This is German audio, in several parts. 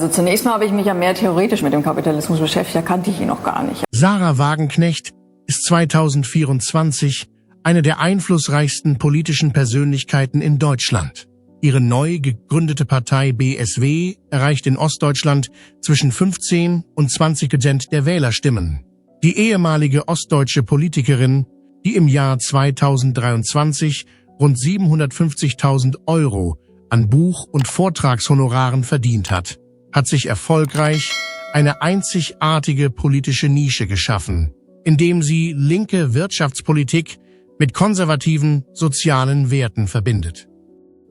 Also zunächst mal habe ich mich ja mehr theoretisch mit dem Kapitalismus beschäftigt, da kannte ich ihn noch gar nicht. Sarah Wagenknecht ist 2024 eine der einflussreichsten politischen Persönlichkeiten in Deutschland. Ihre neu gegründete Partei BSW erreicht in Ostdeutschland zwischen 15 und 20% der Wählerstimmen. Die ehemalige ostdeutsche Politikerin, die im Jahr 2023 rund 750.000 € an Buch- und Vortragshonoraren verdient hat, hat sich erfolgreich eine einzigartige politische Nische geschaffen, indem sie linke Wirtschaftspolitik mit konservativen sozialen Werten verbindet.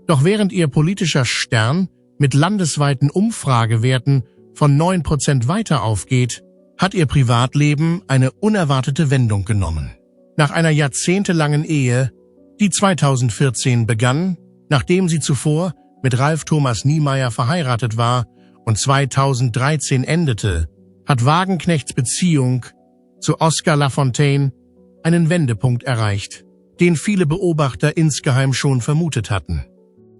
Doch während ihr politischer Stern mit landesweiten Umfragewerten von 9% weiter aufgeht, hat ihr Privatleben eine unerwartete Wendung genommen. Nach einer jahrzehntelangen Ehe, die 2014 begann, nachdem sie zuvor mit Ralf Thomas Niemeyer verheiratet war und 2013 endete, hat Wagenknechts Beziehung zu Oscar Lafontaine einen Wendepunkt erreicht, den viele Beobachter insgeheim schon vermutet hatten.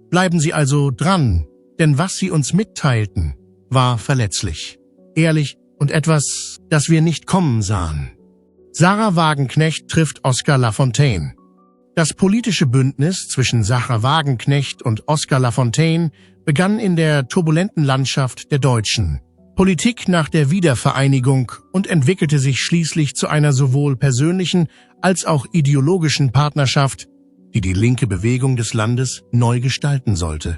Bleiben Sie also dran, denn was Sie uns mitteilten, war verletzlich, ehrlich und etwas, das wir nicht kommen sahen. Sarah Wagenknecht trifft Oscar Lafontaine. Das politische Bündnis zwischen Sarah Wagenknecht und Oscar Lafontaine begann in der turbulenten Landschaft der deutschen Politik nach der Wiedervereinigung und entwickelte sich schließlich zu einer sowohl persönlichen als auch ideologischen Partnerschaft, die die linke Bewegung des Landes neu gestalten sollte.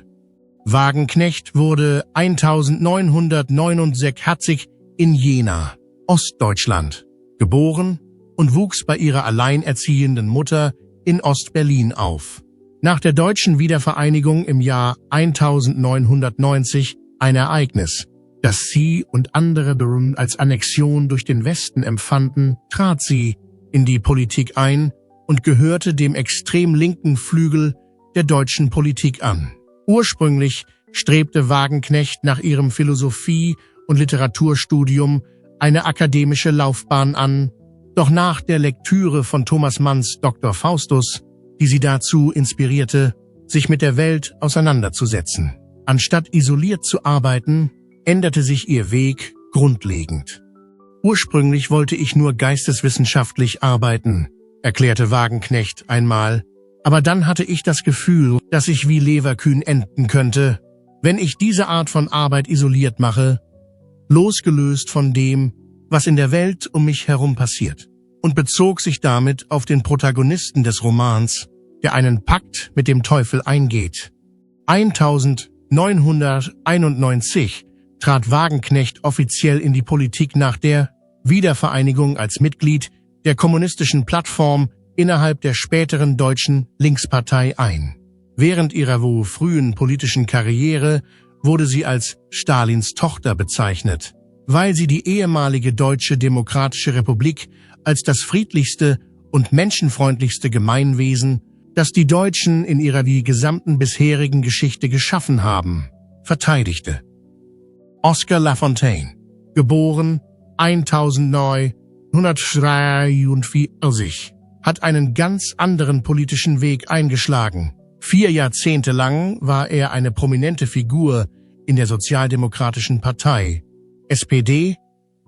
Wagenknecht wurde 1969 in Jena, Ostdeutschland, geboren und wuchs bei ihrer alleinerziehenden Mutter in Ostberlin auf. Nach der deutschen Wiedervereinigung im Jahr 1990, ein Ereignis, das sie und andere als Annexion durch den Westen empfanden, trat sie in die Politik ein und gehörte dem extrem linken Flügel der deutschen Politik an. Ursprünglich strebte Wagenknecht nach ihrem Philosophie- und Literaturstudium eine akademische Laufbahn an, doch nach der Lektüre von Thomas Manns Dr. Faustus, die sie dazu inspirierte, sich mit der Welt auseinanderzusetzen. Anstatt isoliert zu arbeiten, änderte sich ihr Weg grundlegend. Ursprünglich wollte ich nur geisteswissenschaftlich arbeiten, erklärte Wagenknecht einmal, aber dann hatte ich das Gefühl, dass ich wie Leverkühn enden könnte, wenn ich diese Art von Arbeit isoliert mache, losgelöst von dem, was in der Welt um mich herum passiert, und bezog sich damit auf den Protagonisten des Romans, der einen Pakt mit dem Teufel eingeht. 1991 trat Wagenknecht offiziell in die Politik nach der Wiedervereinigung als Mitglied der kommunistischen Plattform innerhalb der späteren deutschen Linkspartei ein. Während ihrer frühen politischen Karriere wurde sie als Stalins Tochter bezeichnet, weil sie die ehemalige Deutsche Demokratische Republik als das friedlichste und menschenfreundlichste Gemeinwesen, das die Deutschen in ihrer gesamten bisherigen Geschichte geschaffen haben, verteidigte. Oscar Lafontaine, geboren 1943, hat einen ganz anderen politischen Weg eingeschlagen. 4 Jahrzehnte lang war er eine prominente Figur in der Sozialdemokratischen Partei, SPD,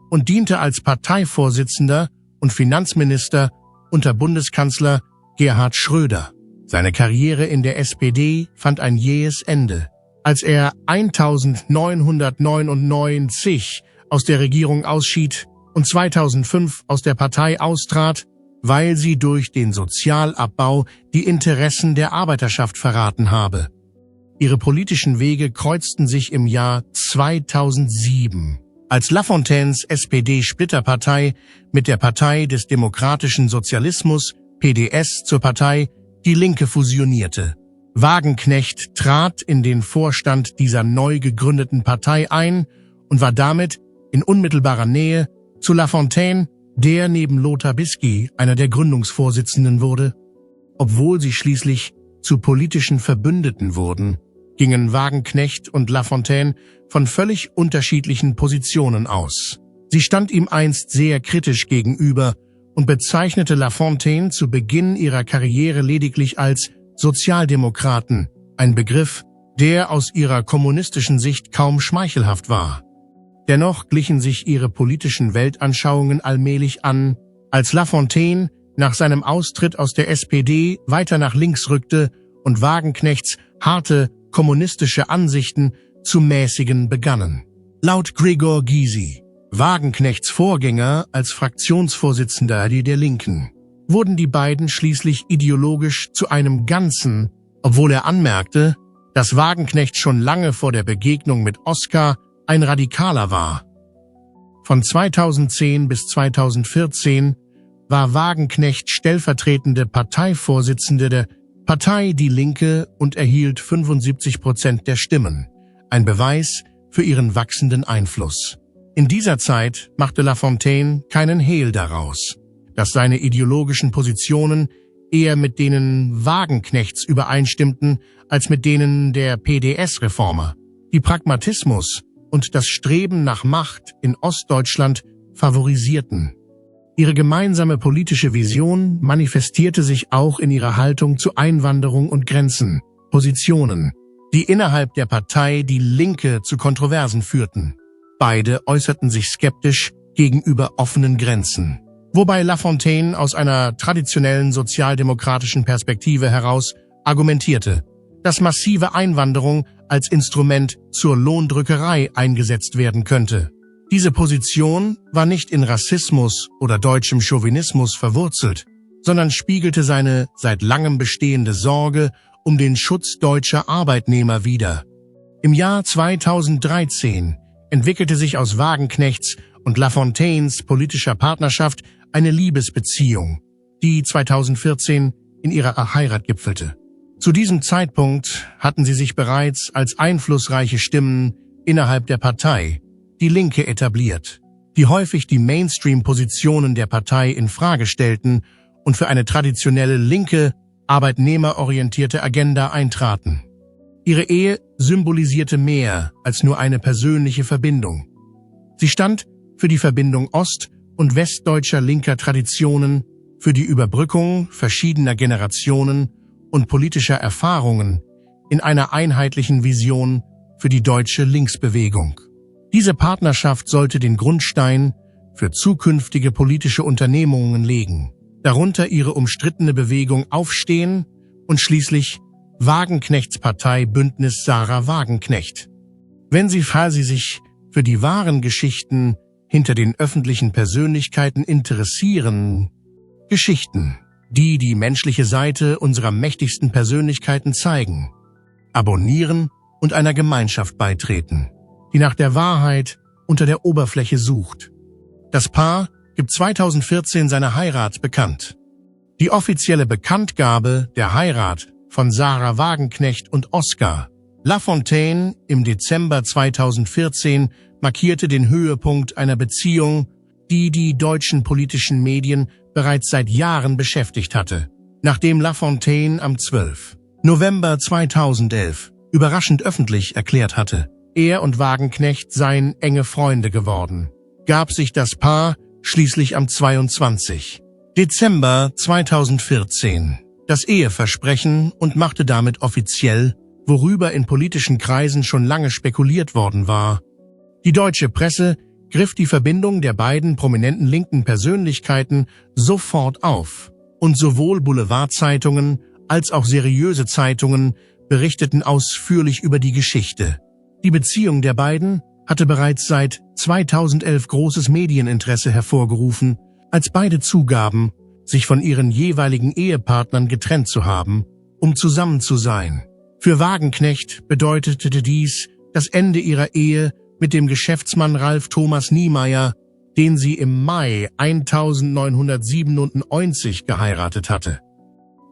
und diente als Parteivorsitzender und Finanzminister unter Bundeskanzler Gerhard Schröder. Seine Karriere in der SPD fand ein jähes Ende, als er 1999 aus der Regierung ausschied und 2005 aus der Partei austrat, weil sie durch den Sozialabbau die Interessen der Arbeiterschaft verraten habe. Ihre politischen Wege kreuzten sich im Jahr 2007, als Lafontaines SPD-Splitterpartei mit der Partei des Demokratischen Sozialismus, PDS, zur Partei Die Linke fusionierte. Wagenknecht trat in den Vorstand dieser neu gegründeten Partei ein und war damit in unmittelbarer Nähe zu Lafontaine, der neben Lothar Bisky einer der Gründungsvorsitzenden wurde. Obwohl sie schließlich zu politischen Verbündeten wurden, gingen Wagenknecht und Lafontaine von völlig unterschiedlichen Positionen aus. Sie stand ihm einst sehr kritisch gegenüber und bezeichnete Lafontaine zu Beginn ihrer Karriere lediglich als Sozialdemokraten, ein Begriff, der aus ihrer kommunistischen Sicht kaum schmeichelhaft war. Dennoch glichen sich ihre politischen Weltanschauungen allmählich an, als Lafontaine nach seinem Austritt aus der SPD weiter nach links rückte und Wagenknechts harte kommunistische Ansichten zu mäßigen begannen. Laut Gregor Gysi, Wagenknechts Vorgänger als Fraktionsvorsitzender der Linken, wurden die beiden schließlich ideologisch zu einem Ganzen, obwohl er anmerkte, dass Wagenknecht schon lange vor der Begegnung mit Oskar ein Radikaler war. Von 2010 bis 2014 war Wagenknecht stellvertretende Parteivorsitzende der Partei Die Linke und erhielt 75% der Stimmen, ein Beweis für ihren wachsenden Einfluss. In dieser Zeit machte Lafontaine keinen Hehl daraus, dass seine ideologischen Positionen eher mit denen Wagenknechts übereinstimmten als mit denen der PDS-Reformer. Die Pragmatismus und das Streben nach Macht in Ostdeutschland favorisierten. Ihre gemeinsame politische Vision manifestierte sich auch in ihrer Haltung zu Einwanderung und Grenzen, Positionen, die innerhalb der Partei Die Linke zu Kontroversen führten. Beide äußerten sich skeptisch gegenüber offenen Grenzen, wobei Lafontaine aus einer traditionellen sozialdemokratischen Perspektive heraus argumentierte, dass massive Einwanderung als Instrument zur Lohndrückerei eingesetzt werden könnte. Diese Position war nicht in Rassismus oder deutschem Chauvinismus verwurzelt, sondern spiegelte seine seit langem bestehende Sorge um den Schutz deutscher Arbeitnehmer wider. Im Jahr 2013 entwickelte sich aus Wagenknechts und Lafontaines politischer Partnerschaft eine Liebesbeziehung, die 2014 in ihrer Heirat gipfelte. Zu diesem Zeitpunkt hatten sie sich bereits als einflussreiche Stimmen innerhalb der Partei Die Linke etabliert, die häufig die Mainstream-Positionen der Partei in Frage stellten und für eine traditionelle linke, arbeitnehmerorientierte Agenda eintraten. Ihre Ehe symbolisierte mehr als nur eine persönliche Verbindung. Sie stand für die Verbindung ost- und westdeutscher linker Traditionen, für die Überbrückung verschiedener Generationen und politischer Erfahrungen in einer einheitlichen Vision für die deutsche Linksbewegung. Diese Partnerschaft sollte den Grundstein für zukünftige politische Unternehmungen legen, darunter ihre umstrittene Bewegung Aufstehen und schließlich Wagenknechts Partei Bündnis Sarah Wagenknecht. Wenn Sie sich für die wahren Geschichten hinter den öffentlichen Persönlichkeiten interessieren, Geschichten, die die menschliche Seite unserer mächtigsten Persönlichkeiten zeigen, abonnieren und einer Gemeinschaft beitreten, die nach der Wahrheit unter der Oberfläche sucht. Das Paar gibt 2014 seine Heirat bekannt. Die offizielle Bekanntgabe der Heirat von Sarah Wagenknecht und Oskar Lafontaine im Dezember 2014 markierte den Höhepunkt einer Beziehung, die die deutschen politischen Medien bereits seit Jahren beschäftigt hatte. Nachdem Lafontaine am 12. November 2011 überraschend öffentlich erklärt hatte, er und Wagenknecht seien enge Freunde geworden, gab sich das Paar schließlich am 22. Dezember 2014 das Eheversprechen und machte damit offiziell, worüber in politischen Kreisen schon lange spekuliert worden war. Die deutsche Presse griff die Verbindung der beiden prominenten linken Persönlichkeiten sofort auf, und sowohl Boulevardzeitungen als auch seriöse Zeitungen berichteten ausführlich über die Geschichte. Die Beziehung der beiden hatte bereits seit 2011 großes Medieninteresse hervorgerufen, als beide zugaben, sich von ihren jeweiligen Ehepartnern getrennt zu haben, um zusammen zu sein. Für Wagenknecht bedeutete dies das Ende ihrer Ehe mit dem Geschäftsmann Ralf Thomas Niemeyer, den sie im Mai 1997 geheiratet hatte.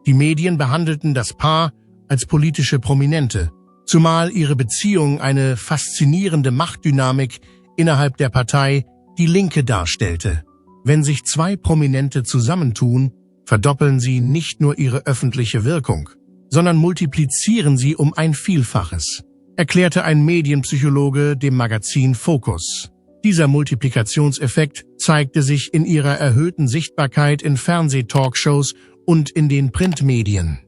Die Medien behandelten das Paar als politische Prominente, zumal ihre Beziehung eine faszinierende Machtdynamik innerhalb der Partei Die Linke darstellte. Wenn sich zwei Prominente zusammentun, verdoppeln sie nicht nur ihre öffentliche Wirkung, sondern multiplizieren sie um ein Vielfaches, erklärte ein Medienpsychologe dem Magazin Focus. Dieser Multiplikationseffekt zeigte sich in ihrer erhöhten Sichtbarkeit in Fernsehtalkshows und in den Printmedien.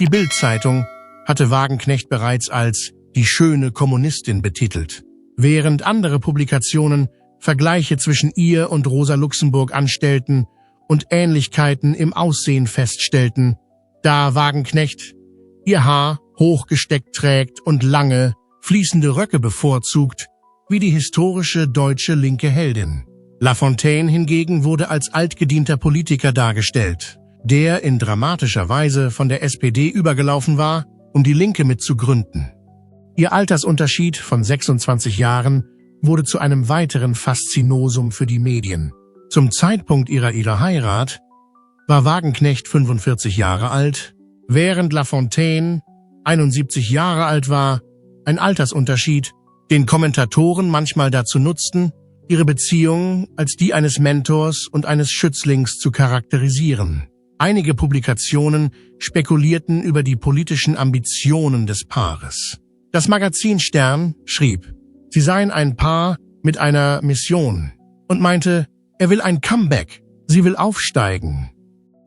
Die Bild-Zeitung hatte Wagenknecht bereits als die schöne Kommunistin betitelt, während andere Publikationen Vergleiche zwischen ihr und Rosa Luxemburg anstellten und Ähnlichkeiten im Aussehen feststellten, da Wagenknecht ihr Haar hochgesteckt trägt und lange, fließende Röcke bevorzugt, wie die historische deutsche linke Heldin. Lafontaine hingegen wurde als altgedienter Politiker dargestellt, der in dramatischer Weise von der SPD übergelaufen war, um die Linke mitzugründen. Ihr Altersunterschied von 26 Jahren wurde zu einem weiteren Faszinosum für die Medien. Zum Zeitpunkt ihrer Heirat war Wagenknecht 45 Jahre alt, während Lafontaine 71 Jahre alt war, ein Altersunterschied, den Kommentatoren manchmal dazu nutzten, ihre Beziehung als die eines Mentors und eines Schützlings zu charakterisieren. Einige Publikationen spekulierten über die politischen Ambitionen des Paares. Das Magazin Stern schrieb, sie seien ein Paar mit einer Mission und meinte, er will ein Comeback, sie will aufsteigen.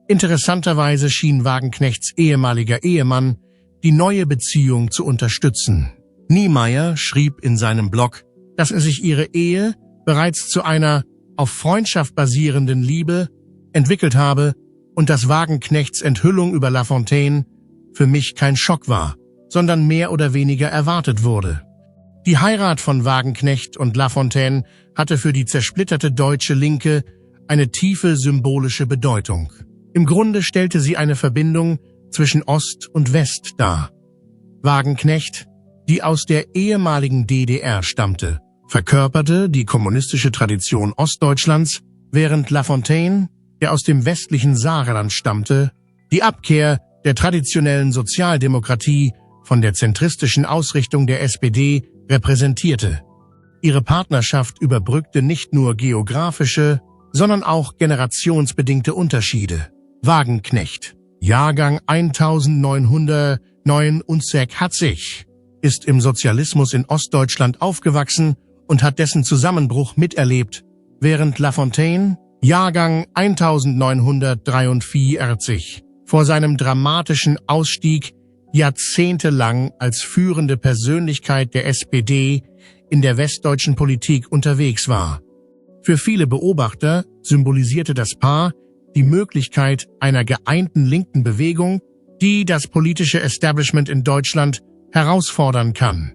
Interessanterweise schien Wagenknechts ehemaliger Ehemann die neue Beziehung zu unterstützen. Niemeyer schrieb in seinem Blog, dass er sich ihre Ehe bereits zu einer auf Freundschaft basierenden Liebe entwickelt habe und dass Wagenknechts Enthüllung über Lafontaine für mich kein Schock war, sondern mehr oder weniger erwartet wurde. Die Heirat von Wagenknecht und Lafontaine hatte für die zersplitterte deutsche Linke eine tiefe symbolische Bedeutung. Im Grunde stellte sie eine Verbindung zwischen Ost und West dar. Wagenknecht, die aus der ehemaligen DDR stammte, verkörperte die kommunistische Tradition Ostdeutschlands, während Lafontaine, der aus dem westlichen Saarland stammte, die Abkehr der traditionellen Sozialdemokratie von der zentristischen Ausrichtung der SPD repräsentierte. Ihre Partnerschaft überbrückte nicht nur geografische, sondern auch generationsbedingte Unterschiede. Wagenknecht, Jahrgang 1969, ist im Sozialismus in Ostdeutschland aufgewachsen und hat dessen Zusammenbruch miterlebt, während Lafontaine, Jahrgang 1943, vor seinem dramatischen Ausstieg jahrzehntelang als führende Persönlichkeit der SPD in der westdeutschen Politik unterwegs war. Für viele Beobachter symbolisierte das Paar die Möglichkeit einer geeinten linken Bewegung, die das politische Establishment in Deutschland herausfordern kann.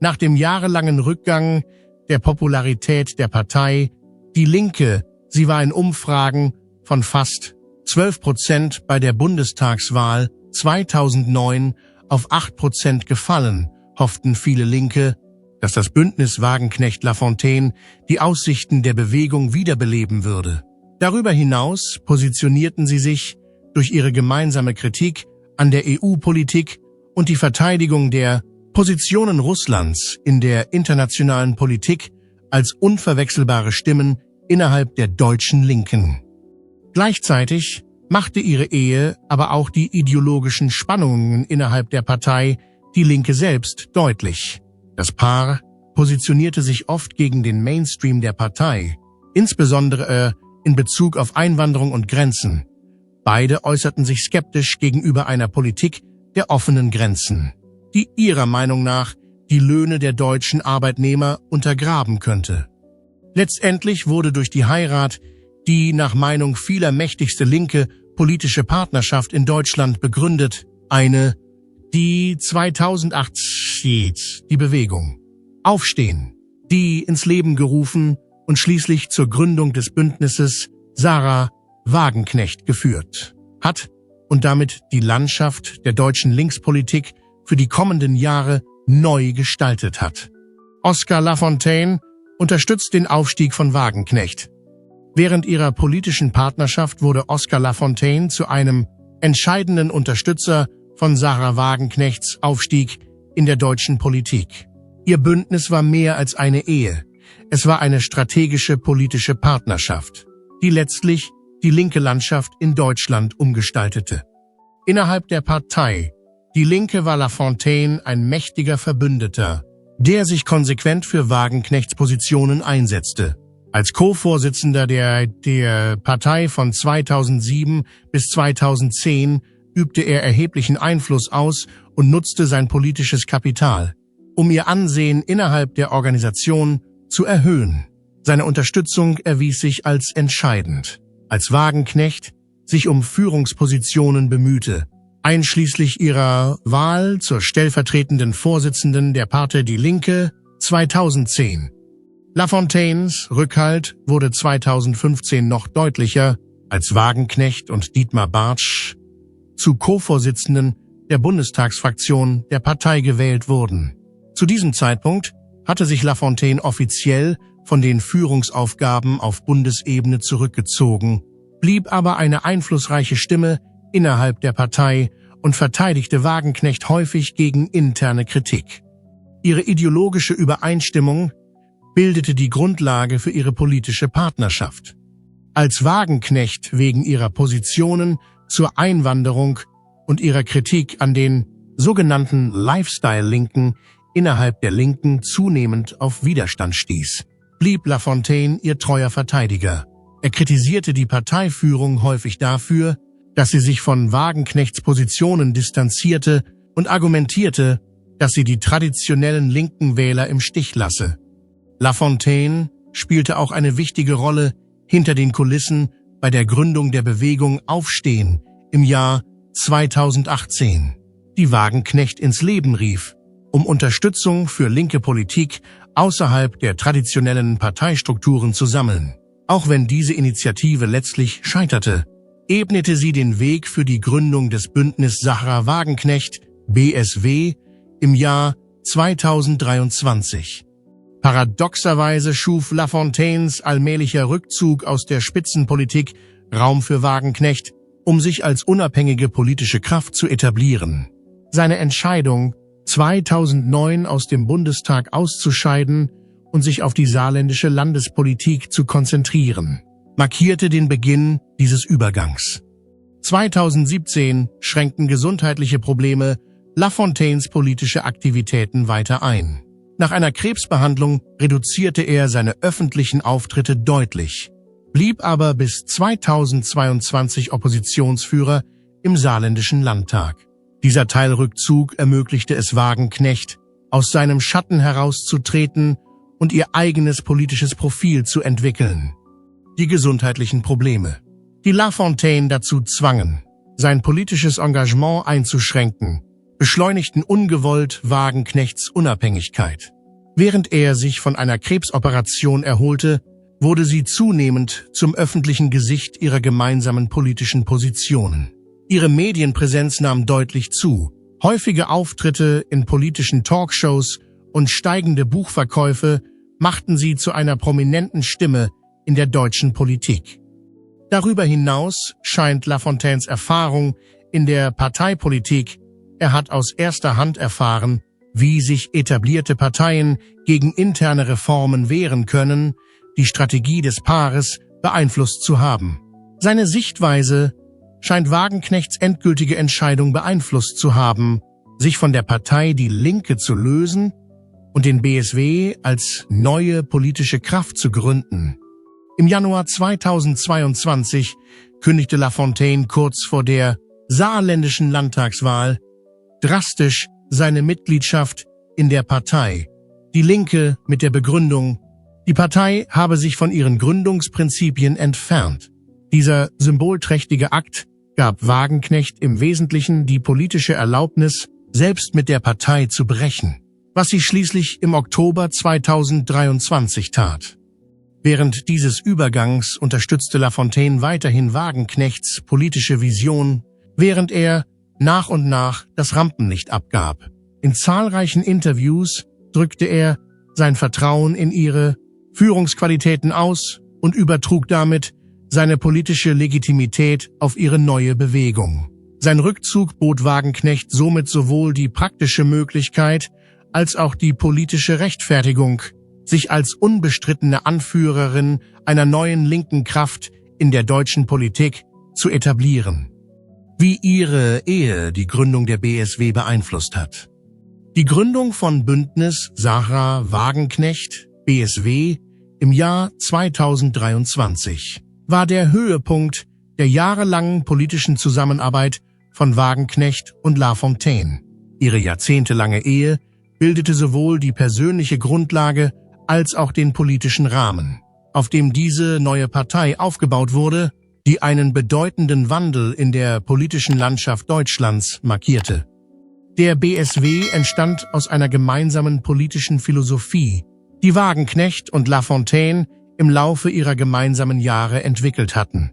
Nach dem jahrelangen Rückgang der Popularität der Partei, die Linke, sie war in Umfragen von fast 12% bei der Bundestagswahl 2009 auf 8% gefallen, hofften viele Linke, dass das Bündnis Wagenknecht-Lafontaine die Aussichten der Bewegung wiederbeleben würde. Darüber hinaus positionierten sie sich durch ihre gemeinsame Kritik an der EU-Politik und die Verteidigung der Positionen Russlands in der internationalen Politik als unverwechselbare Stimmen innerhalb der deutschen Linken. Gleichzeitig machte ihre Ehe aber auch die ideologischen Spannungen innerhalb der Partei Die Linke selbst deutlich. Das Paar positionierte sich oft gegen den Mainstream der Partei, insbesondere in Bezug auf Einwanderung und Grenzen. Beide äußerten sich skeptisch gegenüber einer Politik der offenen Grenzen, die ihrer Meinung nach die Löhne der deutschen Arbeitnehmer untergraben könnte. Letztendlich wurde durch die Heirat die nach Meinung vieler mächtigste linke politische Partnerschaft in Deutschland begründet, die 2008 die Bewegung Aufstehen, die ins Leben gerufen und schließlich zur Gründung des Bündnisses Sarah Wagenknecht geführt hat und damit die Landschaft der deutschen Linkspolitik für die kommenden Jahre neu gestaltet hat. Oskar Lafontaine unterstützt den Aufstieg von Wagenknecht. Während ihrer politischen Partnerschaft wurde Oskar Lafontaine zu einem entscheidenden Unterstützer von Sarah Wagenknechts Aufstieg in der deutschen Politik. Ihr Bündnis war mehr als eine Ehe. Es war eine strategische politische Partnerschaft, die letztlich die linke Landschaft in Deutschland umgestaltete. Innerhalb der Partei Die Linke war Lafontaine ein mächtiger Verbündeter, der sich konsequent für Wagenknechts Positionen einsetzte. Als Co-Vorsitzender der Partei von 2007 bis 2010 übte er erheblichen Einfluss aus und nutzte sein politisches Kapital, um ihr Ansehen innerhalb der Organisation zu erhöhen. Seine Unterstützung erwies sich als entscheidend, als Wagenknecht sich um Führungspositionen bemühte, einschließlich ihrer Wahl zur stellvertretenden Vorsitzenden der Partei Die Linke 2010. Lafontaines Rückhalt wurde 2015 noch deutlicher, als Wagenknecht und Dietmar Bartsch zu Co-Vorsitzenden der Bundestagsfraktion der Partei gewählt wurden. Zu diesem Zeitpunkt hatte sich Lafontaine offiziell von den Führungsaufgaben auf Bundesebene zurückgezogen, blieb aber eine einflussreiche Stimme innerhalb der Partei und verteidigte Wagenknecht häufig gegen interne Kritik. Ihre ideologische Übereinstimmung bildete die Grundlage für ihre politische Partnerschaft. Als Wagenknecht wegen ihrer Positionen zur Einwanderung und ihrer Kritik an den sogenannten Lifestyle-Linken innerhalb der Linken zunehmend auf Widerstand stieß, blieb Lafontaine ihr treuer Verteidiger. Er kritisierte die Parteiführung häufig dafür, dass sie sich von Wagenknechts Positionen distanzierte und argumentierte, dass sie die traditionellen linken Wähler im Stich lasse. Lafontaine spielte auch eine wichtige Rolle hinter den Kulissen bei der Gründung der Bewegung Aufstehen im Jahr 2018, die Wagenknecht ins Leben rief, um Unterstützung für linke Politik außerhalb der traditionellen Parteistrukturen zu sammeln. Auch wenn diese Initiative letztlich scheiterte, ebnete sie den Weg für die Gründung des Bündnis Sahra Wagenknecht, BSW, im Jahr 2023. Paradoxerweise schuf Lafontaines allmählicher Rückzug aus der Spitzenpolitik Raum für Wagenknecht, um sich als unabhängige politische Kraft zu etablieren. Seine Entscheidung, 2009 aus dem Bundestag auszuscheiden und sich auf die saarländische Landespolitik zu konzentrieren, markierte den Beginn dieses Übergangs. 2017 schränkten gesundheitliche Probleme Lafontaines politische Aktivitäten weiter ein. Nach einer Krebsbehandlung reduzierte er seine öffentlichen Auftritte deutlich, blieb aber bis 2022 Oppositionsführer im saarländischen Landtag. Dieser Teilrückzug ermöglichte es Wagenknecht, aus seinem Schatten herauszutreten und ihr eigenes politisches Profil zu entwickeln. Die gesundheitlichen Probleme, die Lafontaine dazu zwangen, sein politisches Engagement einzuschränken, beschleunigten ungewollt Wagenknechts Unabhängigkeit. Während er sich von einer Krebsoperation erholte, wurde sie zunehmend zum öffentlichen Gesicht ihrer gemeinsamen politischen Positionen. Ihre Medienpräsenz nahm deutlich zu. Häufige Auftritte in politischen Talkshows und steigende Buchverkäufe machten sie zu einer prominenten Stimme in der deutschen Politik. Darüber hinaus scheint Lafontaines Erfahrung in der Parteipolitik. Er hat aus erster Hand erfahren, wie sich etablierte Parteien gegen interne Reformen wehren können, die Strategie des Paares beeinflusst zu haben. Seine Sichtweise scheint Wagenknechts endgültige Entscheidung beeinflusst zu haben, sich von der Partei Die Linke zu lösen und den BSW als neue politische Kraft zu gründen. Im Januar 2022 kündigte Lafontaine kurz vor der saarländischen Landtagswahl drastisch seine Mitgliedschaft in der Partei Die Linke mit der Begründung, die Partei habe sich von ihren Gründungsprinzipien entfernt. Dieser symbolträchtige Akt gab Wagenknecht im Wesentlichen die politische Erlaubnis, selbst mit der Partei zu brechen, was sie schließlich im Oktober 2023 tat. Während dieses Übergangs unterstützte Lafontaine weiterhin Wagenknechts politische Vision, während er nach und nach das Rampenlicht abgab. In zahlreichen Interviews drückte er sein Vertrauen in ihre Führungsqualitäten aus und übertrug damit seine politische Legitimität auf ihre neue Bewegung. Sein Rückzug bot Wagenknecht somit sowohl die praktische Möglichkeit als auch die politische Rechtfertigung, sich als unbestrittene Anführerin einer neuen linken Kraft in der deutschen Politik zu etablieren. Wie ihre Ehe die Gründung der BSW beeinflusst hat. Die Gründung von Bündnis Sahra Wagenknecht, BSW, im Jahr 2023 war der Höhepunkt der jahrelangen politischen Zusammenarbeit von Wagenknecht und Lafontaine. Ihre jahrzehntelange Ehe bildete sowohl die persönliche Grundlage als auch den politischen Rahmen, auf dem diese neue Partei aufgebaut wurde, die einen bedeutenden Wandel in der politischen Landschaft Deutschlands markierte. Der BSW entstand aus einer gemeinsamen politischen Philosophie, die Wagenknecht und Lafontaine im Laufe ihrer gemeinsamen Jahre entwickelt hatten.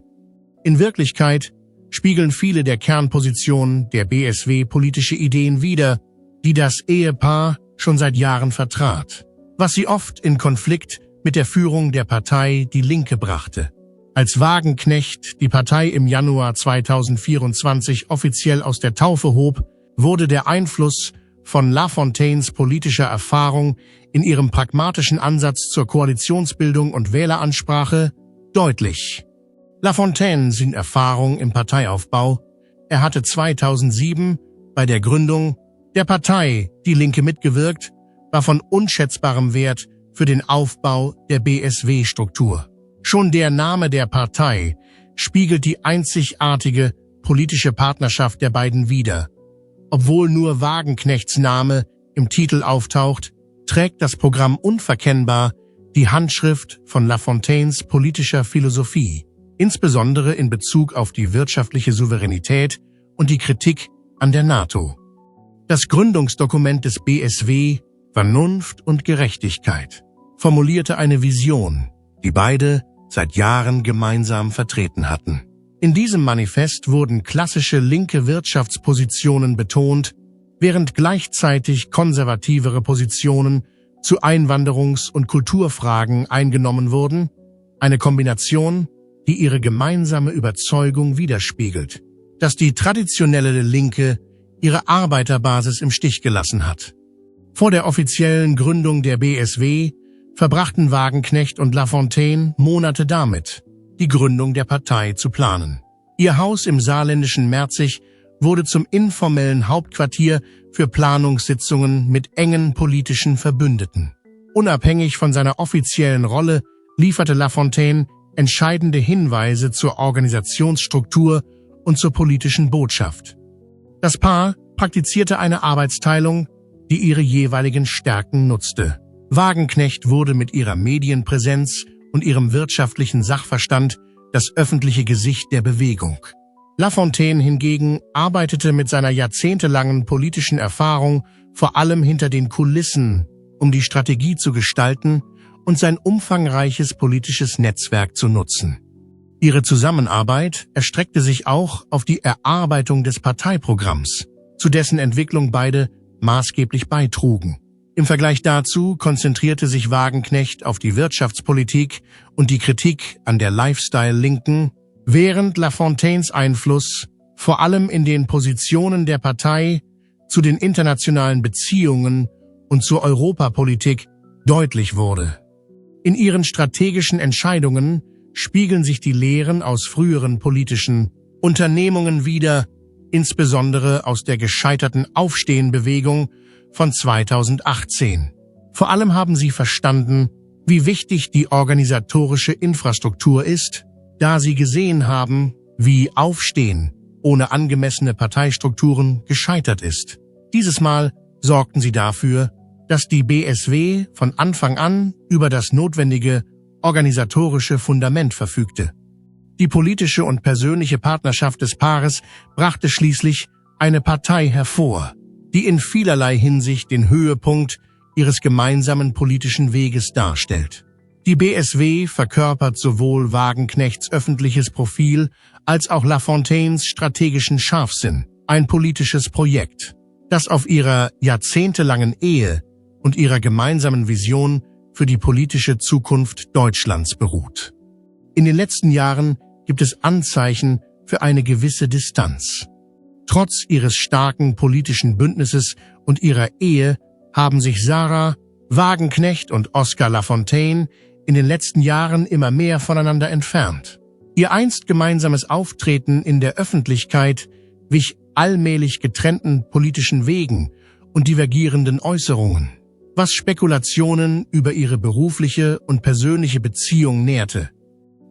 In Wirklichkeit spiegeln viele der Kernpositionen der BSW politische Ideen wider, die das Ehepaar schon seit Jahren vertrat, was sie oft in Konflikt mit der Führung der Partei Die Linke brachte. Als Wagenknecht die Partei im Januar 2024 offiziell aus der Taufe hob, wurde der Einfluss von Lafontaines politischer Erfahrung in ihrem pragmatischen Ansatz zur Koalitionsbildung und Wähleransprache deutlich. Lafontaines Erfahrung im Parteiaufbau. Er hatte 2007 bei der Gründung der Partei Die Linke mitgewirkt, war von unschätzbarem Wert für den Aufbau der BSW-Struktur. Schon der Name der Partei spiegelt die einzigartige politische Partnerschaft der beiden wider. Obwohl nur Wagenknechts Name im Titel auftaucht, trägt das Programm unverkennbar die Handschrift von Lafontaines politischer Philosophie, insbesondere in Bezug auf die wirtschaftliche Souveränität und die Kritik an der NATO. Das Gründungsdokument des BSW, Vernunft und Gerechtigkeit, formulierte eine Vision, die beide seit Jahren gemeinsam vertreten hatten. In diesem Manifest wurden klassische linke Wirtschaftspositionen betont, während gleichzeitig konservativere Positionen zu Einwanderungs- und Kulturfragen eingenommen wurden, eine Kombination, die ihre gemeinsame Überzeugung widerspiegelt, dass die traditionelle Linke ihre Arbeiterbasis im Stich gelassen hat. Vor der offiziellen Gründung der BSW verbrachten Wagenknecht und Lafontaine Monate damit, die Gründung der Partei zu planen. Ihr Haus im saarländischen Merzig wurde zum informellen Hauptquartier für Planungssitzungen mit engen politischen Verbündeten. Unabhängig von seiner offiziellen Rolle lieferte Lafontaine entscheidende Hinweise zur Organisationsstruktur und zur politischen Botschaft. Das Paar praktizierte eine Arbeitsteilung, die ihre jeweiligen Stärken nutzte. Wagenknecht wurde mit ihrer Medienpräsenz und ihrem wirtschaftlichen Sachverstand das öffentliche Gesicht der Bewegung. Lafontaine hingegen arbeitete mit seiner jahrzehntelangen politischen Erfahrung vor allem hinter den Kulissen, um die Strategie zu gestalten und sein umfangreiches politisches Netzwerk zu nutzen. Ihre Zusammenarbeit erstreckte sich auch auf die Erarbeitung des Parteiprogramms, zu dessen Entwicklung beide maßgeblich beitrugen. Im Vergleich dazu konzentrierte sich Wagenknecht auf die Wirtschaftspolitik und die Kritik an der Lifestyle-Linken, während Lafontaines Einfluss vor allem in den Positionen der Partei zu den internationalen Beziehungen und zur Europapolitik deutlich wurde. In ihren strategischen Entscheidungen spiegeln sich die Lehren aus früheren politischen Unternehmungen wider, insbesondere aus der gescheiterten Aufstehenbewegung von 2018. Vor allem haben sie verstanden, wie wichtig die organisatorische Infrastruktur ist, da sie gesehen haben, wie Aufstehen ohne angemessene Parteistrukturen gescheitert ist. Dieses Mal sorgten sie dafür, dass die BSW von Anfang an über das notwendige organisatorische Fundament verfügte. Die politische und persönliche Partnerschaft des Paares brachte schließlich eine Partei hervor, die in vielerlei Hinsicht den Höhepunkt ihres gemeinsamen politischen Weges darstellt. Die BSW verkörpert sowohl Wagenknechts öffentliches Profil als auch Lafontaines strategischen Scharfsinn, ein politisches Projekt, das auf ihrer jahrzehntelangen Ehe und ihrer gemeinsamen Vision für die politische Zukunft Deutschlands beruht. In den letzten Jahren gibt es Anzeichen für eine gewisse Distanz. Trotz ihres starken politischen Bündnisses und ihrer Ehe haben sich Sarah Wagenknecht und Oskar Lafontaine in den letzten Jahren immer mehr voneinander entfernt. Ihr einst gemeinsames Auftreten in der Öffentlichkeit wich allmählich getrennten politischen Wegen und divergierenden Äußerungen, was Spekulationen über ihre berufliche und persönliche Beziehung nährte.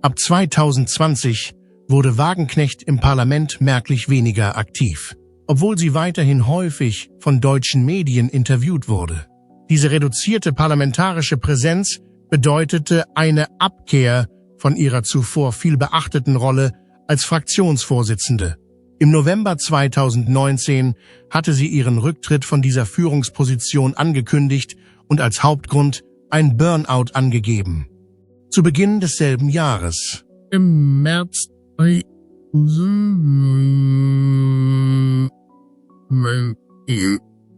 Ab 2020 wurde Wagenknecht im Parlament merklich weniger aktiv. obwohl sie weiterhin häufig von deutschen Medien interviewt wurde. Diese reduzierte parlamentarische Präsenz bedeutete eine Abkehr von ihrer zuvor viel beachteten Rolle als Fraktionsvorsitzende. Im November 2019 hatte sie ihren Rücktritt von dieser Führungsposition angekündigt und als Hauptgrund ein Burnout angegeben. Zu Beginn desselben Jahres, im März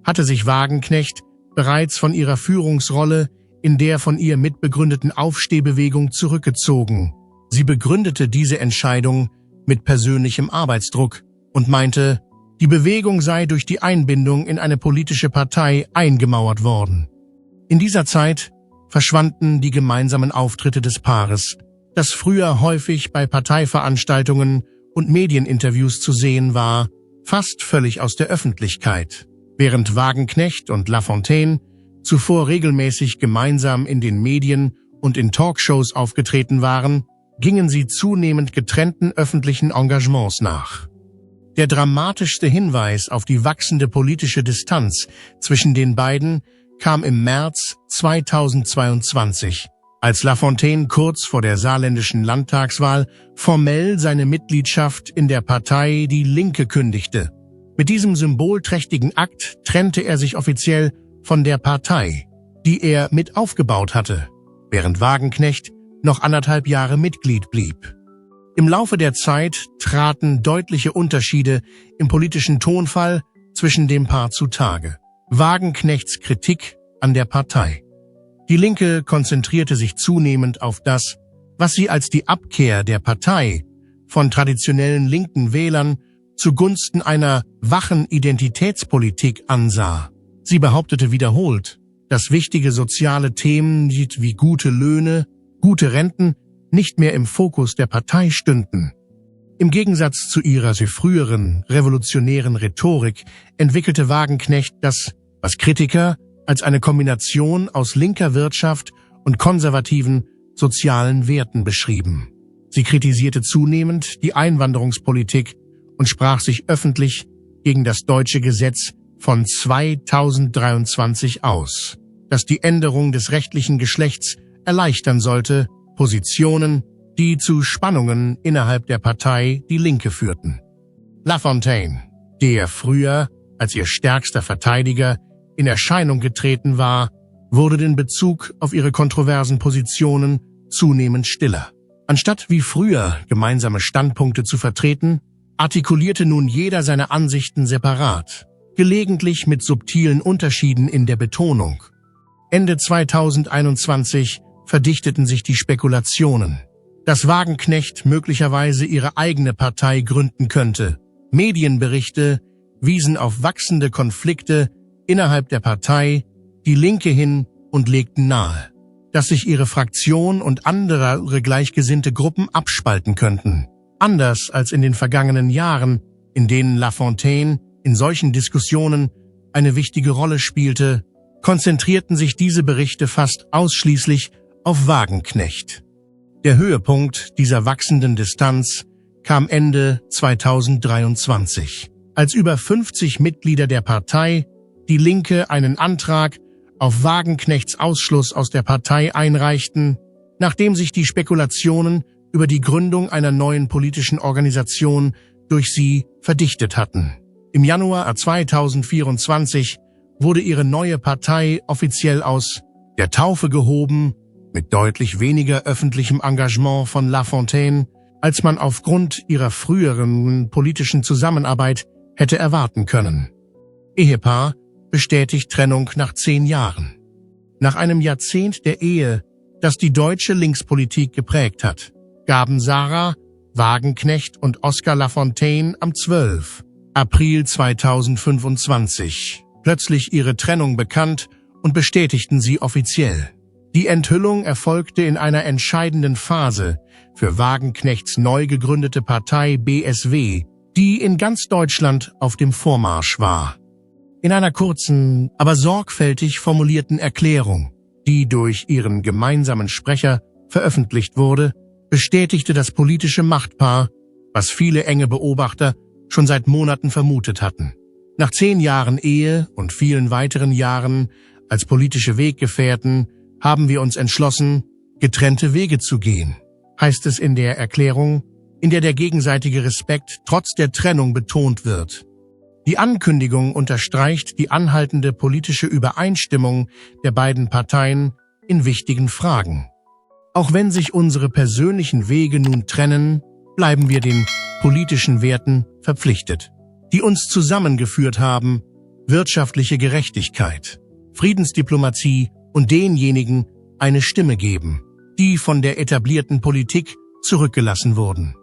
hatte sich Wagenknecht bereits von ihrer Führungsrolle in der von ihr mitbegründeten Aufstehbewegung zurückgezogen. Sie begründete diese Entscheidung mit persönlichem Arbeitsdruck und meinte, die Bewegung sei durch die Einbindung in eine politische Partei eingemauert worden. In dieser Zeit verschwanden die gemeinsamen Auftritte des Paares, das früher häufig bei Parteiveranstaltungen und Medieninterviews zu sehen war, fast völlig aus der Öffentlichkeit. Während Wagenknecht und Lafontaine zuvor regelmäßig gemeinsam in den Medien und in Talkshows aufgetreten waren, gingen sie zunehmend getrennten öffentlichen Engagements nach. Der dramatischste Hinweis auf die wachsende politische Distanz zwischen den beiden kam im März 2022, als Lafontaine kurz vor der saarländischen Landtagswahl formell seine Mitgliedschaft in der Partei Die Linke kündigte. Mit diesem symbolträchtigen Akt trennte er sich offiziell von der Partei, die er mit aufgebaut hatte, während Wagenknecht noch 1,5 Jahre Mitglied blieb. Im Laufe der Zeit traten deutliche Unterschiede im politischen Tonfall zwischen dem Paar zutage. Wagenknechts Kritik an der Partei. Die Linke konzentrierte sich zunehmend auf das, was sie als die Abkehr der Partei von traditionellen linken Wählern zugunsten einer wachen Identitätspolitik ansah. Sie behauptete wiederholt, dass wichtige soziale Themen wie gute Löhne, gute Renten nicht mehr im Fokus der Partei stünden. Im Gegensatz zu ihrer früheren revolutionären Rhetorik entwickelte Wagenknecht das, was Kritiker als eine Kombination aus linker Wirtschaft und konservativen sozialen Werten beschrieben. Sie kritisierte zunehmend die Einwanderungspolitik und sprach sich öffentlich gegen das deutsche Gesetz von 2023 aus, das die Änderung des rechtlichen Geschlechts erleichtern sollte, Positionen, die zu Spannungen innerhalb der Partei Die Linke führten. Lafontaine, der früher als ihr stärkster Verteidiger in Erscheinung getreten war, wurde in Bezug auf ihre kontroversen Positionen zunehmend stiller. Anstatt wie früher gemeinsame Standpunkte zu vertreten, artikulierte nun jeder seine Ansichten separat, gelegentlich mit subtilen Unterschieden in der Betonung. Ende 2021 verdichteten sich die Spekulationen, dass Wagenknecht möglicherweise ihre eigene Partei gründen könnte. Medienberichte wiesen auf wachsende Konflikte innerhalb der Partei Die Linke hin und legten nahe, dass sich ihre Fraktion und andere gleichgesinnte Gruppen abspalten könnten. Anders als in den vergangenen Jahren, in denen Lafontaine in solchen Diskussionen eine wichtige Rolle spielte, konzentrierten sich diese Berichte fast ausschließlich auf Wagenknecht. Der Höhepunkt dieser wachsenden Distanz kam Ende 2023, als über 50 Mitglieder der Partei Die Linke einen Antrag auf Wagenknechts Ausschluss aus der Partei einreichten, nachdem sich die Spekulationen über die Gründung einer neuen politischen Organisation durch sie verdichtet hatten. Im Januar 2024 wurde ihre neue Partei offiziell aus der Taufe gehoben, mit deutlich weniger öffentlichem Engagement von Lafontaine, als man aufgrund ihrer früheren politischen Zusammenarbeit hätte erwarten können. Ehepaar bestätigt Trennung nach 10 Jahren. Nach einem Jahrzehnt der Ehe, das die deutsche Linkspolitik geprägt hat, gaben Sarah, Wagenknecht und Oskar Lafontaine am 12. April 2025 plötzlich ihre Trennung bekannt und bestätigten sie offiziell. Die Enthüllung erfolgte in einer entscheidenden Phase für Wagenknechts neu gegründete Partei BSW, die in ganz Deutschland auf dem Vormarsch war. In einer kurzen, aber sorgfältig formulierten Erklärung, die durch ihren gemeinsamen Sprecher veröffentlicht wurde, bestätigte das politische Machtpaar, was viele enge Beobachter schon seit Monaten vermutet hatten. Nach 10 Jahren Ehe und vielen weiteren Jahren als politische Weggefährten haben wir uns entschlossen, getrennte Wege zu gehen, heißt es in der Erklärung, in der der gegenseitige Respekt trotz der Trennung betont wird. Die Ankündigung unterstreicht die anhaltende politische Übereinstimmung der beiden Parteien in wichtigen Fragen. Auch wenn sich unsere persönlichen Wege nun trennen, bleiben wir den politischen Werten verpflichtet, die uns zusammengeführt haben: wirtschaftliche Gerechtigkeit, Friedensdiplomatie und denjenigen eine Stimme geben, die von der etablierten Politik zurückgelassen wurden.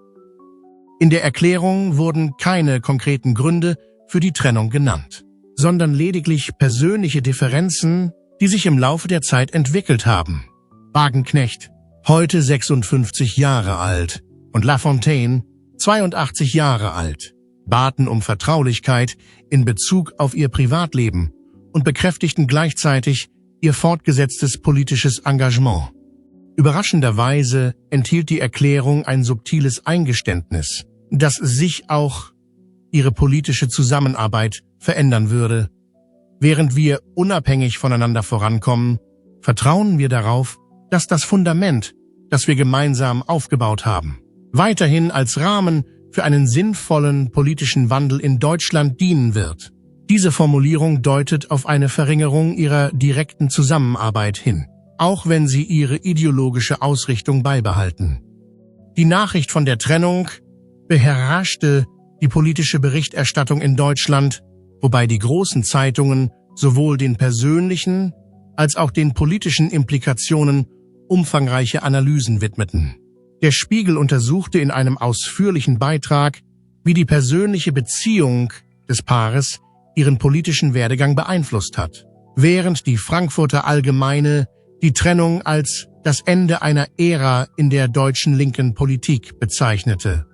In der Erklärung wurden keine konkreten Gründe für die Trennung genannt, sondern lediglich persönliche Differenzen, die sich im Laufe der Zeit entwickelt haben. Wagenknecht, heute 56 Jahre alt, und Lafontaine, 82 Jahre alt, baten um Vertraulichkeit in Bezug auf ihr Privatleben und bekräftigten gleichzeitig ihr fortgesetztes politisches Engagement. Überraschenderweise enthielt die Erklärung ein subtiles Eingeständnis, dass sich auch ihre politische Zusammenarbeit verändern würde. Während wir unabhängig voneinander vorankommen, vertrauen wir darauf, dass das Fundament, das wir gemeinsam aufgebaut haben, weiterhin als Rahmen für einen sinnvollen politischen Wandel in Deutschland dienen wird. Diese Formulierung deutet auf eine Verringerung ihrer direkten Zusammenarbeit hin, auch wenn sie ihre ideologische Ausrichtung beibehalten. Die Nachricht von der Trennung beherrschte die politische Berichterstattung in Deutschland, wobei die großen Zeitungen sowohl den persönlichen als auch den politischen Implikationen umfangreiche Analysen widmeten. Der Spiegel untersuchte in einem ausführlichen Beitrag, wie die persönliche Beziehung des Paares ihren politischen Werdegang beeinflusst hat, während die Frankfurter Allgemeine die Trennung als das Ende einer Ära in der deutschen linken Politik bezeichnete.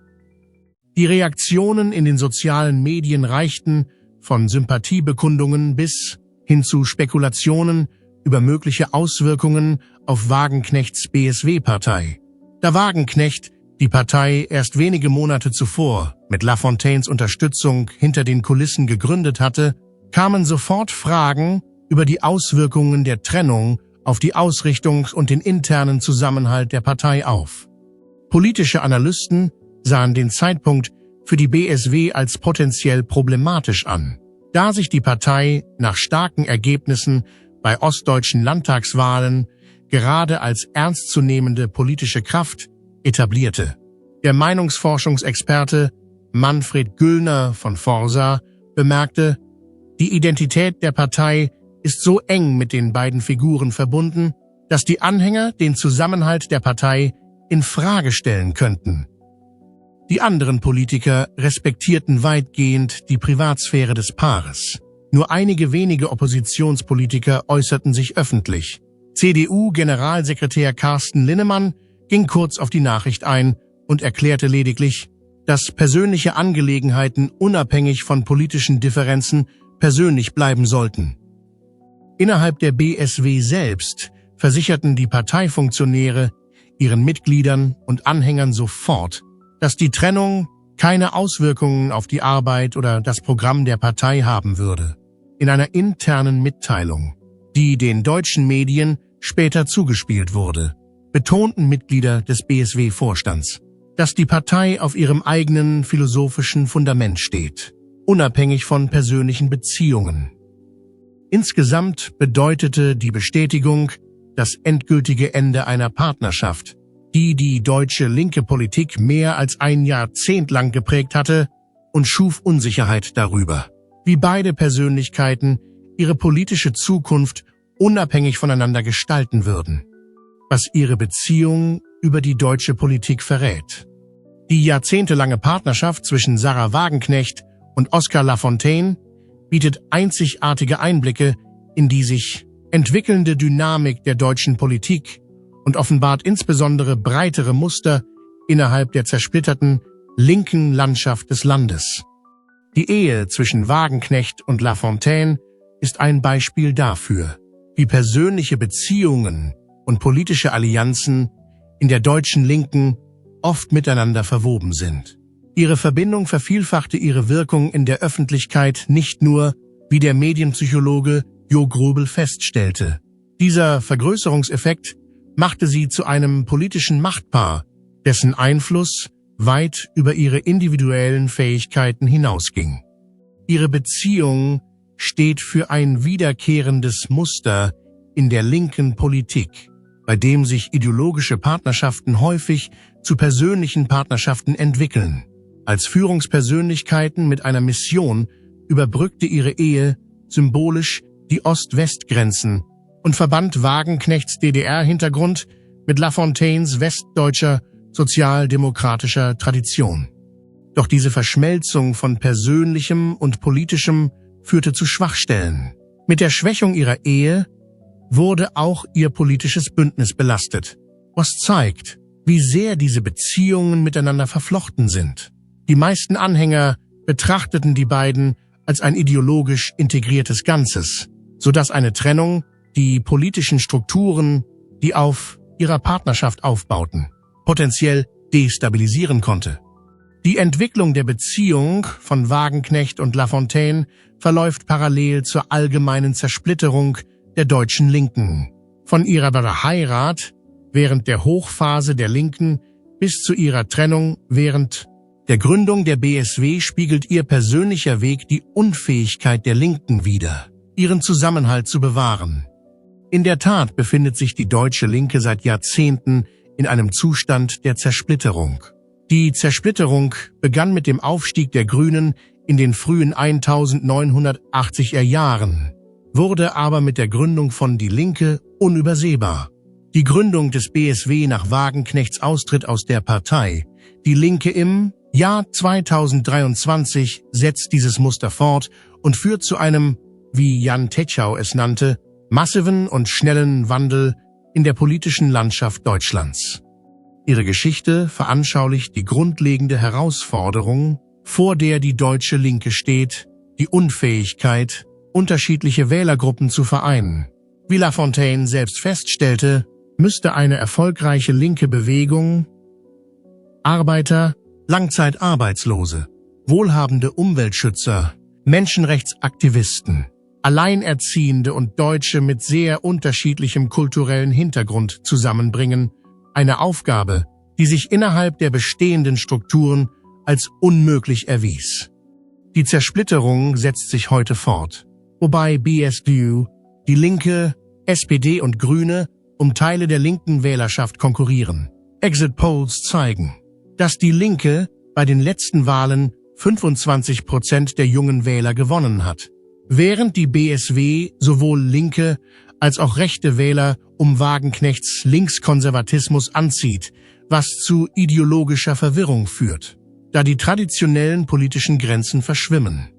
Die Reaktionen in den sozialen Medien reichten von Sympathiebekundungen bis hin zu Spekulationen über mögliche Auswirkungen auf Wagenknechts BSW-Partei. Da Wagenknecht die Partei erst wenige Monate zuvor mit Lafontaines Unterstützung hinter den Kulissen gegründet hatte, kamen sofort Fragen über die Auswirkungen der Trennung auf die Ausrichtung und den internen Zusammenhalt der Partei auf. Politische Analysten sahen den Zeitpunkt für die BSW als potenziell problematisch an, da sich die Partei nach starken Ergebnissen bei ostdeutschen Landtagswahlen gerade als ernstzunehmende politische Kraft etablierte. Der Meinungsforschungsexperte Manfred Güllner von Forsa bemerkte, die Identität der Partei ist so eng mit den beiden Figuren verbunden, dass die Anhänger den Zusammenhalt der Partei in Frage stellen könnten. Die anderen Politiker respektierten weitgehend die Privatsphäre des Paares. Nur einige wenige Oppositionspolitiker äußerten sich öffentlich. CDU-Generalsekretär Carsten Linnemann ging kurz auf die Nachricht ein und erklärte lediglich, dass persönliche Angelegenheiten unabhängig von politischen Differenzen persönlich bleiben sollten. Innerhalb der BSW selbst versicherten die Parteifunktionäre ihren Mitgliedern und Anhängern sofort, dass die Trennung keine Auswirkungen auf die Arbeit oder das Programm der Partei haben würde. In einer internen Mitteilung, die den deutschen Medien später zugespielt wurde, betonten Mitglieder des BSW-Vorstands, dass die Partei auf ihrem eigenen philosophischen Fundament steht, unabhängig von persönlichen Beziehungen. Insgesamt bedeutete die Bestätigung das endgültige Ende einer Partnerschaft, die die deutsche linke Politik mehr als ein Jahrzehnt lang geprägt hatte, und schuf Unsicherheit darüber, wie beide Persönlichkeiten ihre politische Zukunft unabhängig voneinander gestalten würden, was ihre Beziehung über die deutsche Politik verrät. Die jahrzehntelange Partnerschaft zwischen Sarah Wagenknecht und Oskar Lafontaine bietet einzigartige Einblicke in die sich entwickelnde Dynamik der deutschen Politik und offenbart insbesondere breitere Muster innerhalb der zersplitterten linken Landschaft des Landes. Die Ehe zwischen Wagenknecht und Lafontaine ist ein Beispiel dafür, wie persönliche Beziehungen und politische Allianzen in der deutschen Linken oft miteinander verwoben sind. Ihre Verbindung vervielfachte ihre Wirkung in der Öffentlichkeit nicht nur, wie der Medienpsychologe Jo Groebel feststellte. Dieser Vergrößerungseffekt machte sie zu einem politischen Machtpaar, dessen Einfluss weit über ihre individuellen Fähigkeiten hinausging. Ihre Beziehung steht für ein wiederkehrendes Muster in der linken Politik, bei dem sich ideologische Partnerschaften häufig zu persönlichen Partnerschaften entwickeln. Als Führungspersönlichkeiten mit einer Mission überbrückte ihre Ehe symbolisch die Ost-West-Grenzen und verband Wagenknechts DDR-Hintergrund mit Lafontaines westdeutscher sozialdemokratischer Tradition. Doch diese Verschmelzung von Persönlichem und Politischem führte zu Schwachstellen. Mit der Schwächung ihrer Ehe wurde auch ihr politisches Bündnis belastet, was zeigt, wie sehr diese Beziehungen miteinander verflochten sind. Die meisten Anhänger betrachteten die beiden als ein ideologisch integriertes Ganzes, sodass eine Trennung die politischen Strukturen, die auf ihrer Partnerschaft aufbauten, potenziell destabilisieren konnte. Die Entwicklung der Beziehung von Wagenknecht und Lafontaine verläuft parallel zur allgemeinen Zersplitterung der deutschen Linken. Von ihrer Heirat während der Hochphase der Linken bis zu ihrer Trennung während der Gründung der BSW spiegelt ihr persönlicher Weg die Unfähigkeit der Linken wider, ihren Zusammenhalt zu bewahren. In der Tat befindet sich die deutsche Linke seit Jahrzehnten in einem Zustand der Zersplitterung. Die Zersplitterung begann mit dem Aufstieg der Grünen in den frühen 1980er Jahren, wurde aber mit der Gründung von Die Linke unübersehbar. Die Gründung des BSW nach Wagenknechts Austritt aus der Partei Die Linke im Jahr 2023 setzt dieses Muster fort und führt zu einem, wie Jan Tschechau es nannte, massiven und schnellen Wandel in der politischen Landschaft Deutschlands. Ihre Geschichte veranschaulicht die grundlegende Herausforderung, vor der die deutsche Linke steht, die Unfähigkeit, unterschiedliche Wählergruppen zu vereinen. Wie Lafontaine selbst feststellte, müsste eine erfolgreiche linke Bewegung Arbeiter, Langzeitarbeitslose, wohlhabende Umweltschützer, Menschenrechtsaktivisten, Alleinerziehende und Deutsche mit sehr unterschiedlichem kulturellen Hintergrund zusammenbringen, eine Aufgabe, die sich innerhalb der bestehenden Strukturen als unmöglich erwies. Die Zersplitterung setzt sich heute fort, wobei BSW, die Linke, SPD und Grüne um Teile der linken Wählerschaft konkurrieren. Exit-Polls zeigen, dass die Linke bei den letzten Wahlen 25% der jungen Wähler gewonnen hat, während die BSW sowohl linke als auch rechte Wähler um Wagenknechts Linkskonservatismus anzieht, was zu ideologischer Verwirrung führt, da die traditionellen politischen Grenzen verschwimmen.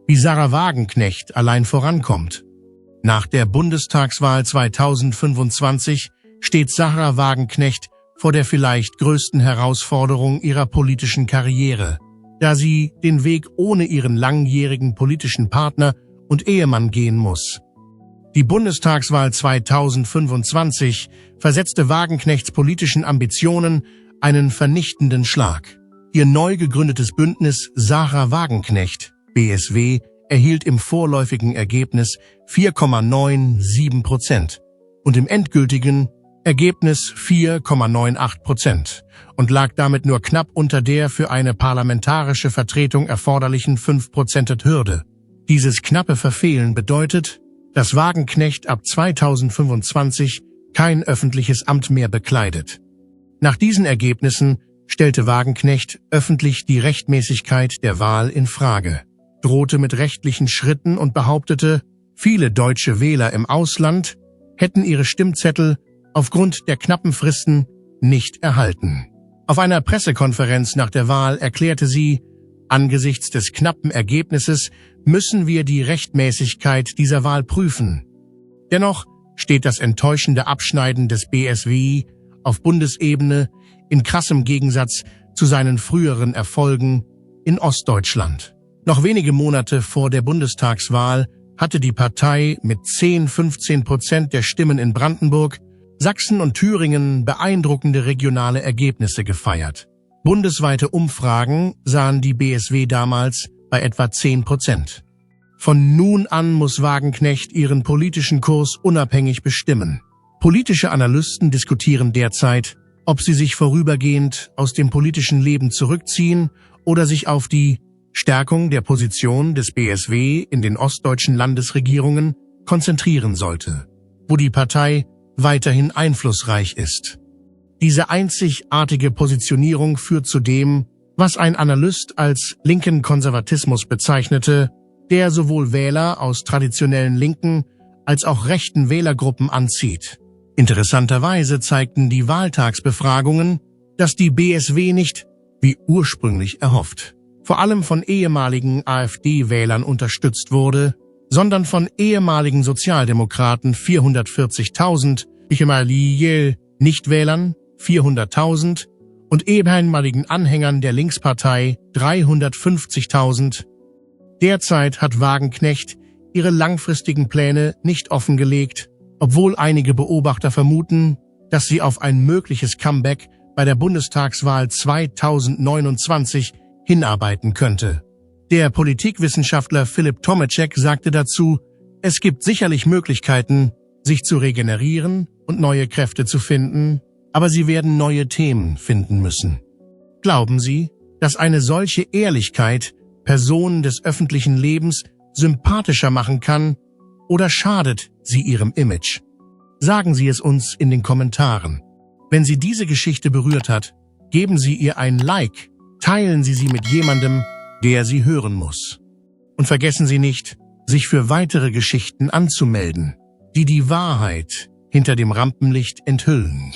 Wie Sarah Wagenknecht allein vorankommt. Nach der Bundestagswahl 2025 steht Sarah Wagenknecht vor der vielleicht größten Herausforderung ihrer politischen Karriere, da sie den Weg ohne ihren langjährigen politischen Partner und Ehemann gehen muss. Die Bundestagswahl 2025 versetzte Wagenknechts politischen Ambitionen einen vernichtenden Schlag. Ihr neu gegründetes Bündnis Sarah Wagenknecht, BSW, erhielt im vorläufigen Ergebnis 4,97% und im endgültigen Ergebnis 4,98% und lag damit nur knapp unter der für eine parlamentarische Vertretung erforderlichen 5%-Hürde. Dieses knappe Verfehlen bedeutet, dass Wagenknecht ab 2025 kein öffentliches Amt mehr bekleidet. Nach diesen Ergebnissen stellte Wagenknecht öffentlich die Rechtmäßigkeit der Wahl in Frage, drohte mit rechtlichen Schritten und behauptete, viele deutsche Wähler im Ausland hätten ihre Stimmzettel aufgrund der knappen Fristen nicht erhalten. Auf einer Pressekonferenz nach der Wahl erklärte sie, angesichts des knappen Ergebnisses müssen wir die Rechtmäßigkeit dieser Wahl prüfen. Dennoch steht das enttäuschende Abschneiden des BSW auf Bundesebene in krassem Gegensatz zu seinen früheren Erfolgen in Ostdeutschland. Noch wenige Monate vor der Bundestagswahl hatte die Partei mit 10–15% der Stimmen in Brandenburg, Sachsen und Thüringen beeindruckende regionale Ergebnisse gefeiert. Bundesweite Umfragen sahen die BSW damals bei etwa 10%. Von nun an muss Wagenknecht ihren politischen Kurs unabhängig bestimmen. Politische Analysten diskutieren derzeit, ob sie sich vorübergehend aus dem politischen Leben zurückziehen oder sich auf die Stärkung der Position des BSW in den ostdeutschen Landesregierungen konzentrieren sollte, wo die Partei weiterhin einflussreich ist. Diese einzigartige Positionierung führt zu dem, was ein Analyst als linken Konservatismus bezeichnete, der sowohl Wähler aus traditionellen linken als auch rechten Wählergruppen anzieht. Interessanterweise zeigten die Wahltagsbefragungen, dass die BSW nicht, wie ursprünglich erhofft, vor allem von ehemaligen AfD-Wählern unterstützt wurde, sondern von ehemaligen Sozialdemokraten 440.000, ehemaligen Nichtwählern 400.000 und ehemaligen Anhängern der Linkspartei 350.000. Derzeit hat Wagenknecht ihre langfristigen Pläne nicht offengelegt, obwohl einige Beobachter vermuten, dass sie auf ein mögliches Comeback bei der Bundestagswahl 2029 hinarbeiten könnte. Der Politikwissenschaftler Philipp Tomacek sagte dazu, es gibt sicherlich Möglichkeiten, sich zu regenerieren und neue Kräfte zu finden, aber sie werden neue Themen finden müssen. Glauben Sie, dass eine solche Ehrlichkeit Personen des öffentlichen Lebens sympathischer machen kann oder schadet sie ihrem Image? Sagen Sie es uns in den Kommentaren. Wenn Sie diese Geschichte berührt hat, geben Sie ihr ein Like, teilen Sie sie mit jemandem, der sie hören muss. Und vergessen Sie nicht, sich für weitere Geschichten anzumelden, die die Wahrheit hinter dem Rampenlicht enthüllen.